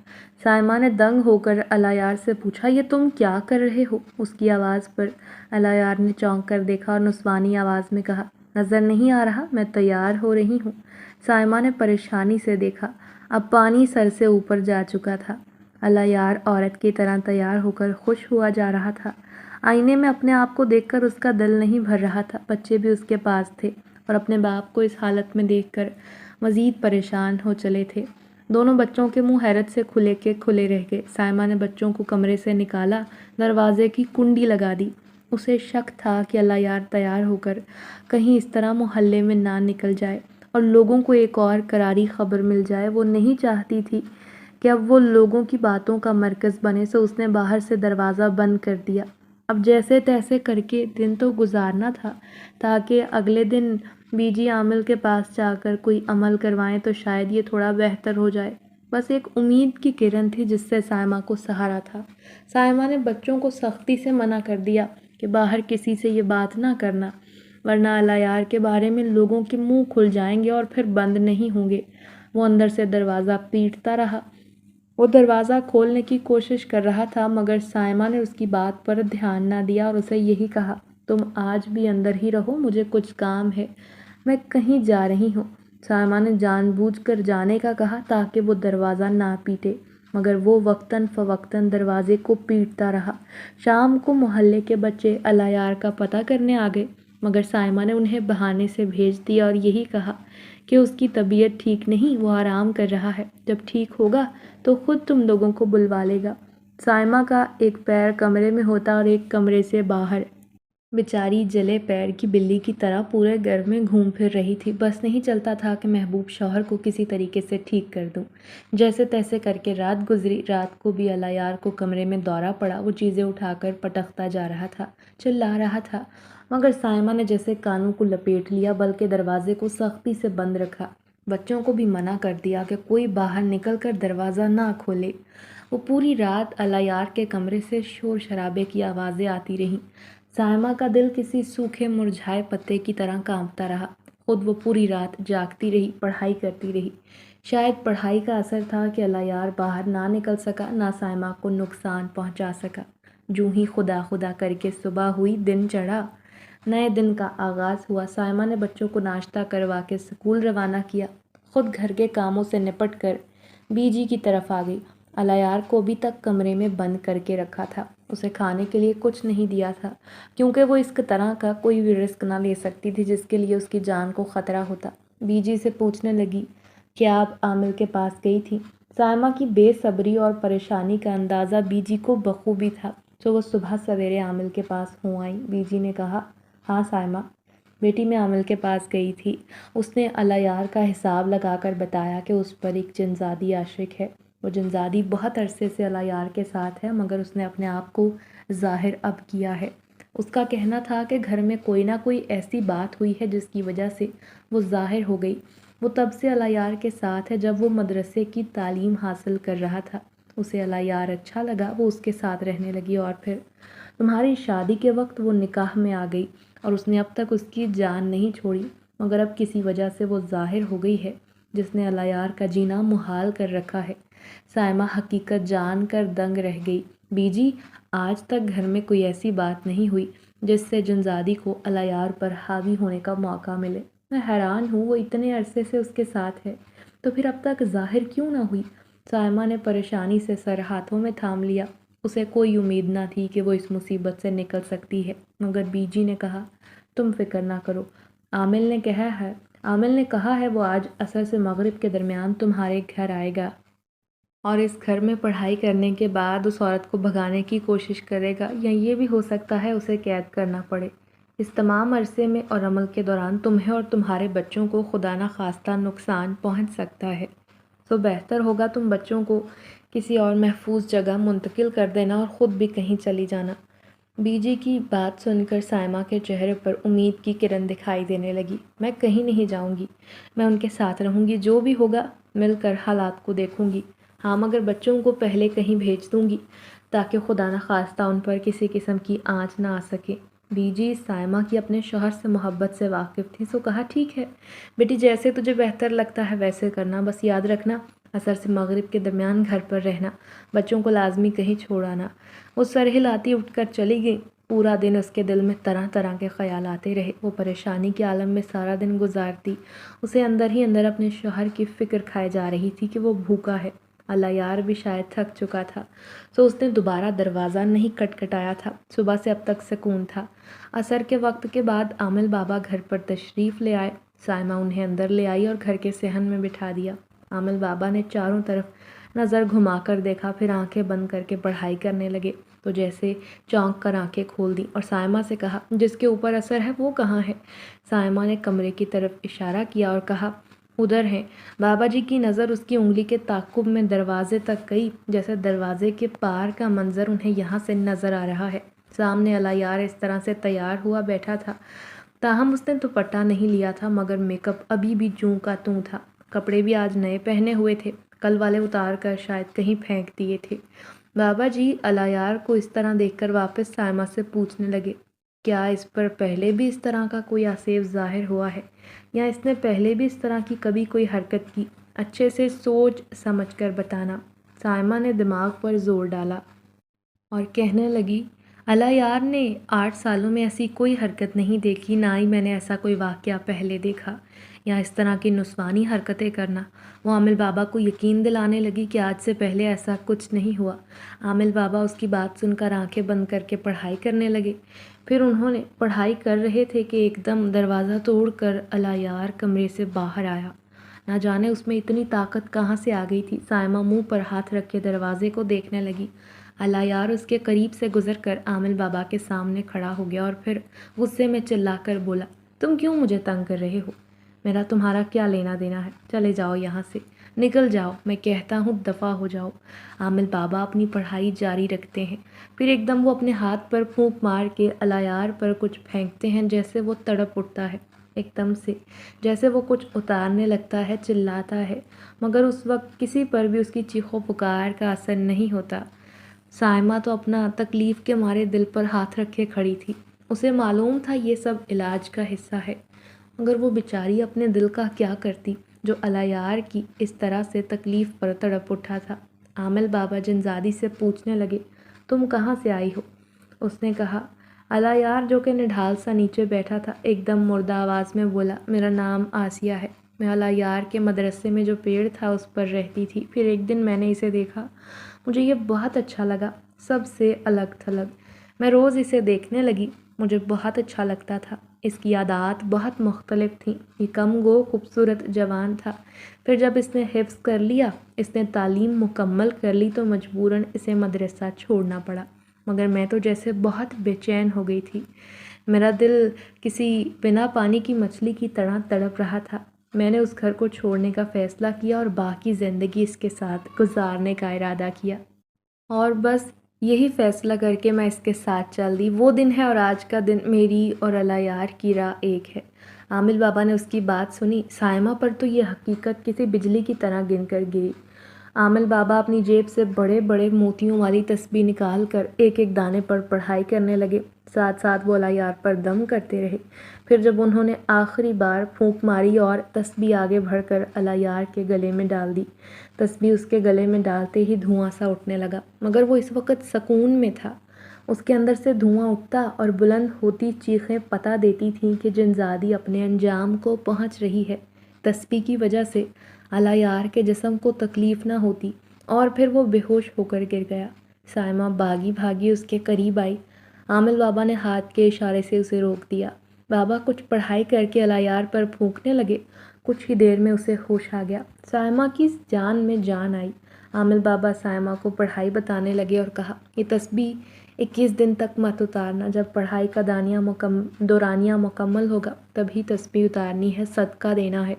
سائمہ نے دنگ ہو کر الیار سے پوچھا، یہ تم کیا کر رہے ہو؟ اس کی آواز پر الیار نے چونک کر دیکھا اور نسوانی آواز میں کہا، نظر نہیں آ رہا میں تیار ہو رہی ہوں۔ سائمہ نے پریشانی سے دیکھا، اب پانی سر سے اوپر جا چکا تھا۔ الیار عورت کی طرح تیار ہو کر خوش ہوا جا رہا تھا۔ آئینے میں اپنے آپ کو دیکھ کر اس کا دل نہیں بھر رہا تھا۔ بچے بھی اس کے پاس تھے اور اپنے باپ کو اس حالت میں دیکھ کر مزید پریشان ہو چلے تھے۔ دونوں بچوں کے منہ حیرت سے کھلے کے کھلے رہ گئے۔ سائمہ نے بچوں کو کمرے سے نکالا، دروازے کی کنڈی لگا دی۔ اسے شک تھا کہ الیار تیار ہو کر کہیں اس طرح محلے میں نہ نکل جائے اور لوگوں کو ایک اور کراری خبر مل جائے۔ وہ نہیں چاہتی تھی کہ اب وہ لوگوں کی باتوں کا مرکز بنے، سو اس نے باہر سے دروازہ بند کر دیا۔ اب جیسے تیسے کر کے دن تو گزارنا تھا، تاکہ اگلے دن بی جی عامل کے پاس جا کر کوئی عمل کروائیں تو شاید یہ تھوڑا بہتر ہو جائے۔ بس ایک امید کی کرن تھی جس سے سائمہ کو سہارا تھا۔ سائمہ نے بچوں کو سختی سے منع کر دیا کہ باہر کسی سے یہ بات نہ کرنا، ورنہ الیار کے بارے میں لوگوں کے منہ کھل جائیں گے اور پھر بند نہیں ہوں گے۔ وہ اندر سے دروازہ پیٹتا رہا۔ وہ دروازہ کھولنے کی کوشش کر رہا تھا، مگر سائمہ نے اس کی بات پر دھیان نہ دیا اور اسے یہی کہا، تم آج بھی اندر ہی رہو، مجھے کچھ کام ہے، میں کہیں جا رہی ہوں۔ سائمہ نے جان بوجھ کر جانے کا کہا تاکہ وہ دروازہ نہ پیٹے، مگر وہ وقتاً فوقتاً دروازے کو پیٹتا رہا۔ شام کو محلے کے بچے الیار کا پتہ کرنے آ گئے، مگر سائمہ نے انہیں بہانے سے بھیج دیا اور یہی کہا کہ اس کی طبیعت ٹھیک نہیں، وہ آرام کر رہا ہے، جب ٹھیک ہوگا تو خود تم لوگوں کو بلوا لے گا۔ سائمہ کا ایک پیر کمرے میں ہوتا اور ایک کمرے سے باہر۔ بیچاری جلے پیر کی بلی کی طرح پورے گھر میں گھوم پھر رہی تھی۔ بس نہیں چلتا تھا کہ محبوب شوہر کو کسی طریقے سے ٹھیک کر دوں۔ جیسے تیسے کر کے رات گزری۔ رات کو بھی الیار کو کمرے میں دورہ پڑا۔ وہ چیزیں اٹھا کر پٹکتا جا رہا تھا، چلا رہا تھا، مگر سائمہ نے جیسے کانوں کو لپیٹ لیا، بلکہ دروازے کو سختی سے بند رکھا۔ بچوں کو بھی منع کر دیا کہ کوئی باہر نکل کر دروازہ نہ کھولے۔ وہ پوری رات الیار کے کمرے سے شور شرابے کی آوازیں آتی رہیں۔ سائمہ کا دل کسی سوکھے مرجھائے پتے کی طرح کانپتا رہا۔ خود وہ پوری رات جاگتی رہی، پڑھائی کرتی رہی۔ شاید پڑھائی کا اثر تھا کہ الیار باہر نہ نکل سکا، نہ سائمہ کو نقصان پہنچا سکا۔ جو ہی خدا خدا کر کے صبح ہوئی، دن چڑھا، نئے دن کا آغاز ہوا۔ سائمہ نے بچوں کو ناشتہ کروا کے اسکول روانہ کیا، خود گھر کے کاموں سے نپٹ کر بی جی کی طرف آ گئی۔ الیار کو ابھی تک کمرے میں بند کر کے رکھا تھا۔ اسے کھانے کے لیے کچھ نہیں دیا تھا، کیونکہ وہ اس طرح کا کوئی بھی رسک نہ لے سکتی تھی جس کے لیے اس کی جان کو خطرہ ہوتا۔ بی جی سے پوچھنے لگی، کیا آپ عامل کے پاس گئی تھی؟ سائمہ کی بے صبری اور پریشانی کا اندازہ بی جی کو بخوبی تھا، تو وہ صبح سویرے عامل کے پاس ہو آئی۔ بی جی نے کہا، ہاں سائمہ بیٹی، میں عامل کے پاس گئی تھی۔ اس نے الیار کا حساب لگا کر بتایا کہ اس پر ایک جنزادی عاشق ہے۔ وہ جنزادی بہت عرصے سے الیار کے ساتھ ہے، مگر اس نے اپنے آپ کو ظاہر اب کیا ہے۔ اس کا کہنا تھا کہ گھر میں کوئی نہ کوئی ایسی بات ہوئی ہے جس کی وجہ سے وہ ظاہر ہو گئی۔ وہ تب سے الیار کے ساتھ ہے جب وہ مدرسے کی تعلیم حاصل کر رہا تھا۔ اسے الیار اچھا لگا، وہ اس کے ساتھ رہنے لگی، اور پھر تمہاری شادی کے وقت وہ نکاح میں آ گئی اور اس نے اب تک اس کی جان نہیں چھوڑی، مگر اب کسی وجہ سے وہ ظاہر ہو گئی ہے جس نے الیار کا جینا محال کر رکھا ہے۔ سائمہ حقیقت جان کر دنگ رہ گئی۔ بی جی، آج تک گھر میں کوئی ایسی بات نہیں ہوئی جس سے جنزادی کو الیار پر حاوی ہونے کا موقع ملے۔ میں حیران ہوں، وہ اتنے عرصے سے اس کے ساتھ ہے، تو پھر اب تک ظاہر کیوں نہ ہوئی؟ سائمہ نے پریشانی سے سر ہاتھوں میں تھام لیا۔ اسے کوئی امید نہ تھی کہ وہ اس مصیبت سے نکل سکتی ہے، مگر بی جی نے کہا، تم فکر نہ کرو، عامل نے کہا ہے وہ آج عصر سے مغرب کے درمیان تمہارے گھر آئے گا اور اس گھر میں پڑھائی کرنے کے بعد اس عورت کو بھگانے کی کوشش کرے گا، یا یہ بھی ہو سکتا ہے اسے قید کرنا پڑے۔ اس تمام عرصے میں اور عمل کے دوران تمہیں اور تمہارے بچوں کو خدا نخواستہ نقصان پہنچ سکتا ہے، تو بہتر ہوگا تم بچوں کو کسی اور محفوظ جگہ منتقل کر دینا اور خود بھی کہیں چلی جانا۔ بی جی کی بات سن کر سائمہ کے چہرے پر امید کی کرن دکھائی دینے لگی۔ میں کہیں نہیں جاؤں گی، میں ان کے ساتھ رہوں گی، جو بھی ہوگا مل کر حالات کو دیکھوں گی۔ ہاں، مگر بچوں کو پہلے کہیں بھیج دوں گی تاکہ خدا نخواستہ ان پر کسی قسم کی آنچ نہ آ سکے۔ بی جی سائمہ کی اپنے شوہر سے محبت سے واقف تھی، سو کہا ٹھیک ہے بیٹی، جیسے تجھے بہتر لگتا ہے ویسے کرنا، بس یاد رکھنا عصر سے مغرب کے درمیان گھر پر رہنا، بچوں کو لازمی کہیں چھوڑ آنا۔ وہ سر ہلاتی اٹھ کر چلی گئی۔ پورا دن اس کے دل میں طرح طرح کے خیال آتے رہے۔ وہ پریشانی کے عالم میں سارا دن گزارتی، اسے اندر ہی اندر اپنے شوہر کی فکر کھائے جا رہی تھی کہ وہ بھوکا ہے۔ اللہ یار بھی شاید تھک چکا تھا، سو اس نے دوبارہ دروازہ نہیں کھٹکھٹایا تھا۔ صبح سے اب تک سکون تھا۔ عصر کے وقت کے بعد عامل بابا گھر پر تشریف لے آئے۔ سائمہ انہیں اندر لے آئی اور گھر کے صحن میں بٹھا دیا۔ عامل بابا نے چاروں طرف نظر گھما کر دیکھا، پھر آنکھیں بند کر کے پڑھائی کرنے لگے تو جیسے چونک کر آنکھیں کھول دیں اور سائمہ سے کہا، جس کے اوپر اثر ہے وہ کہاں ہے؟ سائمہ نے کمرے کی طرف اشارہ کیا اور کہا، ادھر ہیں۔ بابا جی کی نظر اس کی انگلی کے تعاقب میں دروازے تک گئی، جیسے دروازے کے پار کا منظر انہیں یہاں سے نظر آ رہا ہے۔ سامنے اللہ یار اس طرح سے تیار ہوا بیٹھا تھا، تاہم اس نے دوپٹہ نہیں لیا تھا، مگر میک اپ ابھی بھی جوں کا توں تھا۔ کپڑے بھی آج نئے پہنے ہوئے تھے، کل والے اتار کر شاید کہیں پھینک دیے تھے۔ بابا جی اللہ یار کو اس طرح دیکھ کر واپس سائمہ سے پوچھنے لگے، کیا اس پر پہلے بھی اس طرح کا کوئی آسیب ظاہر ہوا ہے، یا اس نے پہلے بھی اس طرح کی کبھی کوئی حرکت کی؟ اچھے سے سوچ سمجھ کر بتانا۔ سائمہ نے دماغ پر زور ڈالا اور کہنے لگی، اللہ یار نے 8 سالوں میں ایسی کوئی حرکت نہیں دیکھی، نہ ہی میں نے ایسا کوئی واقعہ پہلے دیکھا، یا اس طرح کی نسوانی حرکتیں کرنا۔ وہ عامل بابا کو یقین دلانے لگی کہ آج سے پہلے ایسا کچھ نہیں ہوا۔ عامل بابا اس کی بات سن کر آنکھیں بند کر کے پڑھائی کرنے لگے۔ پھر انہوں نے پڑھائی کر رہے تھے کہ ایک دم دروازہ توڑ کر اللہ یار کمرے سے باہر آیا۔ نہ جانے اس میں اتنی طاقت کہاں سے آ گئی تھی۔ سائمہ منہ پر ہاتھ رکھ کے دروازے کو دیکھنے لگی۔ اللہ یار اس کے قریب سے گزر کر عامل بابا کے سامنے کھڑا ہو گیا اور پھر غصے میں چلا کر بولا، تم کیوں مجھے تنگ کر رہے ہو؟ میرا تمہارا کیا لینا دینا ہے؟ چلے جاؤ یہاں سے، نکل جاؤ، میں کہتا ہوں دفع ہو جاؤ۔ عامل بابا اپنی پڑھائی جاری رکھتے ہیں، پھر ایک دم وہ اپنے ہاتھ پر پھونک مار کے اللہ یار پر کچھ پھینکتے ہیں، جیسے وہ تڑپ اٹھتا ہے ایک دم سے، جیسے وہ کچھ اتارنے لگتا ہے، چلاتا ہے، مگر اس وقت کسی پر بھی اس کی چیخ و پکار کا اثر نہیں ہوتا۔ سائمہ تو اپنا تکلیف کے مارے دل پر ہاتھ رکھے کھڑی تھی۔ اسے معلوم تھا یہ سب علاج کا حصہ ہے، مگر وہ بیچاری اپنے دل کا کیا کرتی جو اللہ یار کی اس طرح سے تکلیف پر تڑپ اٹھا تھا۔ عامل بابا جنزادی سے پوچھنے لگے، تم کہاں سے آئی ہو؟ اس نے کہا۔ اللہ یار جو کہ نڈھال سا نیچے بیٹھا تھا ایک دم مردہ آواز میں بولا، میرا نام آسیہ ہے، میں اللہ یار کے مدرسے میں جو پیڑ تھا اس پر رہتی تھی، پھر ایک دن میں نے اسے دیکھا، مجھے یہ بہت اچھا لگا، سب سے الگ تھلگ، میں روز اسے دیکھنے لگی، مجھے بہت اچھا لگتا تھا۔ اس کی عادات بہت مختلف تھیں، یہ کم گو خوبصورت جوان تھا، پھر جب اس نے حفظ کر لیا، اس نے تعلیم مکمل کر لی تو مجبوراً اسے مدرسہ چھوڑنا پڑا، مگر میں تو جیسے بہت بے چین ہو گئی تھی، میرا دل کسی بنا پانی کی مچھلی کی طرح تڑپ رہا تھا۔ میں نے اس گھر کو چھوڑنے کا فیصلہ کیا اور باقی زندگی اس کے ساتھ گزارنے کا ارادہ کیا، اور بس یہی فیصلہ کر کے میں اس کے ساتھ چل دی۔ وہ دن ہے اور آج کا دن میری اور اللہ یار کی راہ ایک ہے۔ عامل بابا نے اس کی بات سنی۔ سائمہ پر تو یہ حقیقت کسی بجلی کی طرح گن کر گری۔ عامل بابا اپنی جیب سے بڑے بڑے موتیوں والی تسبیح نکال کر ایک ایک دانے پر پڑھائی کرنے لگے، ساتھ ساتھ وہ اللہ یار پر دم کرتے رہے۔ پھر جب انہوں نے آخری بار پھونک ماری اور تسبیح آگے بڑھ کر اللہ یار کے گلے میں ڈال دی، تسبیح اس کے گلے میں ڈالتے ہی دھواں سا اٹھنے لگا، مگر وہ اس وقت سکون میں تھا۔ اس کے اندر سے دھواں اٹھتا اور بلند ہوتی چیخیں پتہ دیتی تھیں کہ جنزادی اپنے انجام کو پہنچ رہی ہے۔ تسبیح کی وجہ سے اللہ یار کے جسم کو تکلیف نہ ہوتی اور پھر وہ بے ہوش ہو کر گر گیا۔ سائمہ بھاگی بھاگی اس کے قریب آئی۔ عامل بابا نے ہاتھ کے اشارے سے اسے روک دیا۔ بابا کچھ پڑھائی کر کے الایار پر پھونکنے لگے۔ کچھ ہی دیر میں اسے ہوش آ گیا۔ سائمہ کی جان میں جان آئی۔ عامل بابا سائمہ کو پڑھائی بتانے لگے اور کہا، یہ تسبیح 21 دن تک مت اتارنا، جب پڑھائی کا دورانیہ مکمل ہوگا تبھی تسبیح اتارنی ہے، صدقہ دینا ہے۔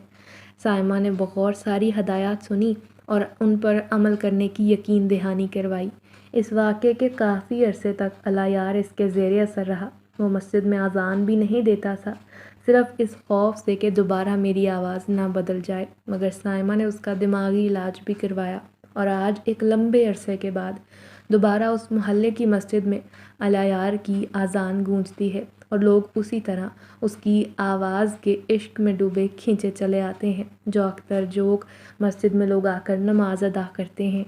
سائمہ نے بغور ساری ہدایات سنی اور ان پر عمل کرنے کی یقین دہانی کروائی۔ اس واقعے کے کافی عرصے تک الایار اس کے زیر اثر رہا۔ وہ مسجد میں اذان بھی نہیں دیتا تھا، صرف اس خوف سے کہ دوبارہ میری آواز نہ بدل جائے، مگر سائمہ نے اس کا دماغی علاج بھی کروایا اور آج ایک لمبے عرصے کے بعد دوبارہ اس محلے کی مسجد میں الایار کی اذان گونجتی ہے اور لوگ اسی طرح اس کی آواز کے عشق میں ڈوبے کھینچے چلے آتے ہیں۔ جو اختر جوگ مسجد میں لوگ آ کر نماز ادا کرتے ہیں۔